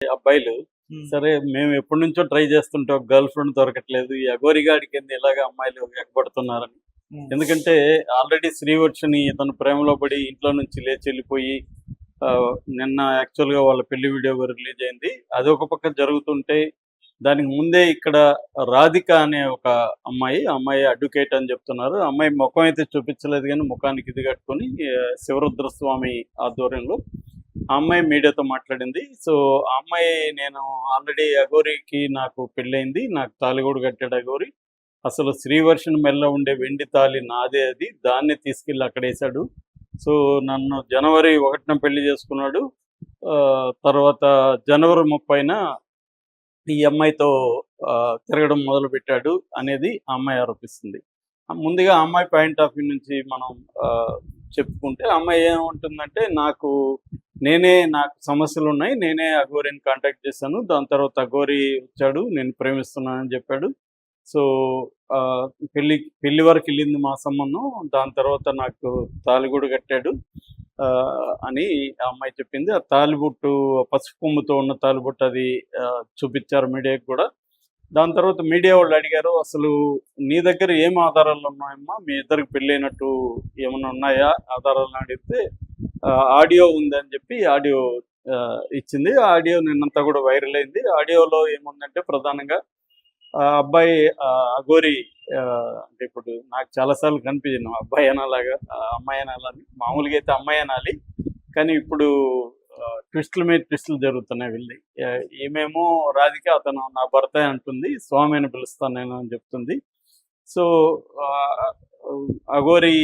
అబ్బాయిలు హ్మ్. సరే మేము ఎప్పటి నుంచో ట్రై చేస్తుంటే ఒక గర్ల్ ఫ్రెండ్ దొరకట్లేదు. ఈ అఘోరిగాడి కింద ఇలాగ అమ్మాయిలు ఎగబడుతున్నారని. హ్మ్. ఎందుకంటే ఆల్రెడీ శ్రీవర్షిని తన ప్రేమలో పడి ఇంట్లో నుంచి లేచి వెళ్ళిపోయి నిన్న యాక్చువల్‌గా వాళ్ళ పెళ్లి వీడియో కూడా రిలీజ్ అయింది. అదొక పక్క జరుగుతుంటే దానికి ముందే ఇక్కడ రాధిక అనే ఒక అమ్మాయి, ఆ అమ్మాయి అడ్వకేట్ అని చెప్తున్నారు. ఆ అమ్మాయి ముఖం అయితే చూపించలేదు గానీ ముఖానికి ఇది కట్టుకొని శివరుద్రస్వామి ఆధ్వర్యంలో ఆ అమ్మాయి మీడియాతో మాట్లాడింది. సో, ఆ అమ్మాయి నేను ఆల్రెడీ అఘోరికి నాకు పెళ్ళయింది. నాకు తాళి గూడా కట్టాడు అఘోరి. అసలు శ్రీవర్షిని మెడలో ఉండే వెండి తాళి నాదే అది. దాన్నే తీసుకెళ్ళి అక్కడేశాడు. సో, నన్ను జనవరి 1న పెళ్లి చేసుకున్నాడు. తర్వాత జనవరి 30న ఈ అమ్మాయితో తిరగడం మొదలుపెట్టాడు అనేది ఆ అమ్మాయి ఆరోపిస్తుంది. ముందుగా ఆ అమ్మాయి పాయింట్ ఆఫ్ వ్యూ నుంచి మనం చెప్పుకుంటే ఆ అమ్మాయి ఏమంటుందంటే నాకు సమస్యలున్నాయి. నేనే అఘోరిని కాంటాక్ట్ చేశాను. దాని తర్వాత అఘోరి వచ్చాడు. నేను ప్రేమిస్తున్నానని చెప్పాడు. సో, పెళ్లి వరకెళ్ళింది మా సంబంధం. దాని తర్వాత నాకు తాళి కూడా కట్టాడు అని ఆ అమ్మాయి చెప్పింది. ఆ తాళిబొట్టు పసుపు కొమ్ముతో ఉన్న తాళిబొట్టు అది చూపిచ్చారు మీడియాకి కూడా. దాని తర్వాత మీడియా వాళ్ళు అడిగారు, "అసలు నీ దగ్గర ఏం ఆధారాలున్నాయమ్మా? మీ ఇద్దరికి పెళ్ళైనట్టు ఏమన్నా ఉన్నాయా ఆధారాలని?" అడిగితే ఆడియో ఉందని చెప్పి ఆడియో ఇచ్చింది. ఆ ఆడియో నిన్నంతా కూడా వైరల్ అయింది. ఆడియోలో ఏముందంటే ప్రధానంగా ఆ అబ్బాయి అఘోరి అంటే ఇప్పుడు నాకు చాలా సార్లు కన్‌ఫ్యూజన్ అబ్బాయి అనాలాగా అమ్మాయి అనాలని. మామూలుగా అయితే అమ్మాయి అనాలి. కానీ ఇప్పుడు ట్విస్టుల మీద ట్విస్టులు జరుగుతున్నాయి వీళ్ళయి. ఈమేమో రాధిక అతను నా భర్తే అంటుంది. స్వామి అని పిలుస్తాను నేను అని చెప్తుంది. సో, ఆహ్, అఘోరి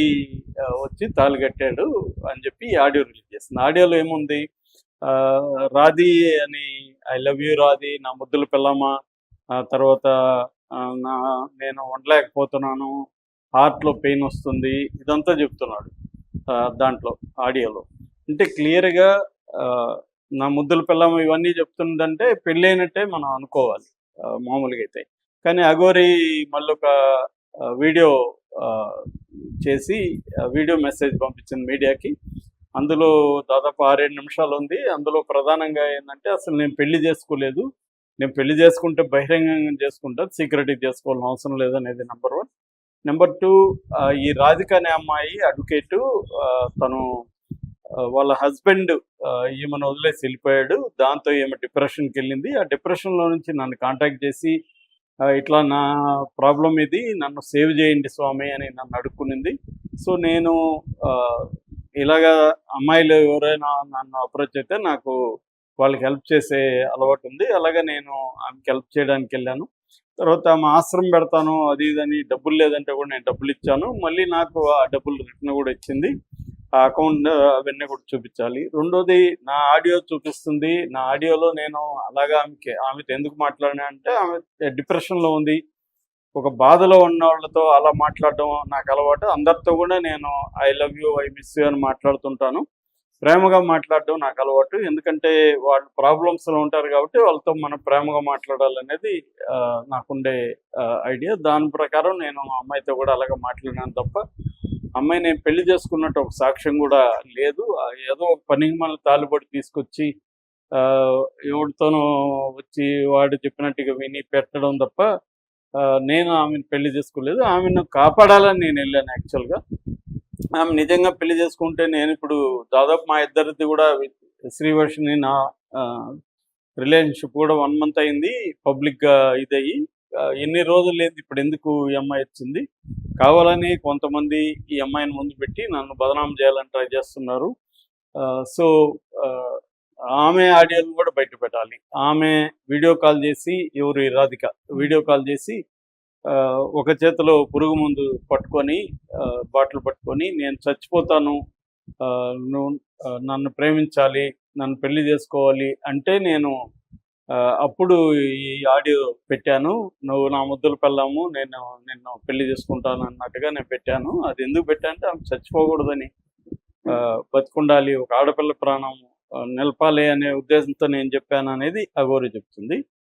వచ్చి తాళి కట్టాడు అని చెప్పి ఆడియో రిలీజ్ చేసింది. ఆడియోలో ఏముంది? రాధి అని ఐ లవ్ యూ రాధి, నా ముద్దుల పిల్లమా, తర్వాత నా నేను ఉండలేకపోతున్నాను, హార్ట్‌లో పెయిన్ వస్తుంది. ఇదంతా చెప్తున్నాడు దాంట్లో ఆడియోలో. అంటే క్లియర్‌గా ఆహ్, నా ముద్దుల పిల్లం ఇవన్నీ చెప్తుందంటే పెళ్ళైనట్టే మనం అనుకోవాలి మామూలుగా అయితే. కానీ అఘోరి మళ్ళొక వీడియో ఆహ్, చేసి వీడియో మెసేజ్ పంపించింది మీడియాకి. అందులో దాదాపు 6, 7 నిమిషాలుంది. అందులో ప్రధానంగా ఏందంటే అసలు నేను పెళ్లి చేసుకోలేదు. నేను పెళ్లి చేసుకుంటే బహిరంగంగా చేసుకుంటా. సీక్రెట్‌గా చేసుకోవాల్సిన అవసరం లేదనేది నంబర్ 1. నంబర్ 2 ఈ రాధిక అనే అమ్మాయి అడ్వకేటు తను వాళ్ళ హస్బెండ్ ఈమెను వదిలేసి వెళ్ళిపోయాడు. దాంతో ఈమె డిప్రెషన్‌కెళ్ళింది. ఆ డిప్రెషన్‌లో నుంచి నన్ను కాంటాక్ట్ చేసి ఇట్లా నా ప్రాబ్లమ్ ఇది. నన్ను సేవ్ చేయండి స్వామి అని నన్ను అడుక్కునింది. సో, నేను ఇలాగా అమ్మాయిలు ఎవరైనా నన్ను అప్రోచ్ అయితే నాకు వాళ్ళకి హెల్ప్ చేసే అలవాటుంది. అలాగే నేను ఆమెకి హెల్ప్ చేయడానికెళ్ళాను. తర్వాత ఆమె ఆశ్రమం పెడతాను అది ఇది అని డబ్బులు లేదంటే కూడా నేను డబ్బులిచ్చాను. మళ్ళీ నాకు ఆ డబ్బులు రిటర్న్ కూడా ఇచ్చింది. ఆ అకౌంట్ అవన్నీ కూడా చూపించాలి. రెండోది నా ఆడియో చూపిస్తుంది. నా ఆడియోలో నేను అలాగా ఆమెతో ఎందుకు మాట్లాడినా అంటే ఆమె డిప్రెషన్‌లో ఉంది. ఒక బాధలో ఉన్నోళ్ళతో అలా మాట్లాడడం నాకు అలవాటు. అందరితో కూడా నేను I love you, I miss you అని మాట్లాడుతుంటాను. ప్రేమగా మాట్లాడడం నాకు అలవాటు. ఎందుకంటే వాళ్ళు ప్రాబ్లమ్స్‌లో ఉంటారు కాబట్టి వాళ్ళతో మనం ప్రేమగా మాట్లాడాలనేది నాకుండే ఐడియా. దాని ప్రకారం నేను ఆ అమ్మాయితో కూడా అలాగే మాట్లాడాను తప్ప, అమ్మాయి నేను పెళ్లి చేసుకున్నట్టు ఒక సాక్ష్యం కూడా లేదు. ఏదో ఒక పనికిమాలిన తాళిబొట్టు తీసుకొచ్చి ఆహ్, ఎవడితోనో వచ్చి వాడు చెప్పినట్టుగా విని పెట్టడం తప్ప నేను ఆమెను పెళ్లి చేసుకోలేదు. ఆమెను కాపాడాలని నేనెళ్ళాను యాక్చువల్‌గా. ఆమె నిజంగా పెళ్లి చేసుకుంటే నేనిప్పుడు దాదాపు మా ఇద్దరిది కూడా శ్రీవర్షిని నా ఆహ్, రిలేషన్‌షిప్ కూడా 1 మంత్ అయింది. పబ్లిక్‌గా ఇదయ్యి. ఎన్ని రోజులు లేదు ఇప్పుడెందుకు ఈ అమ్మాయి వచ్చింది. కావాలని కొంతమంది ఈ అమ్మాయిని ముందు పెట్టి నన్ను బదనాం చేయాలని ట్రై చేస్తున్నారు. సో, ఆహ్, ఆమె ఆడియోలు కూడా బయట పెట్టాలి. ఆమె వీడియో కాల్ చేసి ఎవరు ఈ రాధిక వీడియో కాల్ చేసి ఒక చేతిలో పురుగు మందు పట్టుకొని బాటిల్ పట్టుకొని నేను చచ్చిపోతాను. నువ్వు నన్ను ప్రేమించాలి, నన్ను పెళ్లి చేసుకోవాలి అంటే నేను అప్పుడు ఈ ఆడియో పెట్టాను. నువ్వు నా ముద్దుల పెళ్ళాము, నేను నిన్ను పెళ్లి చేసుకుంటాను అన్నట్టుగా నేను పెట్టాను. అది ఎందుకు పెట్టా అంటే ఆమె చచ్చిపోకూడదని, బతికుండాలి, ఒక ఆడపిల్ల ప్రాణం నిలపాలి అనే ఉద్దేశంతో నేను చెప్పాను అనేది అఘోరి చెప్తుంది.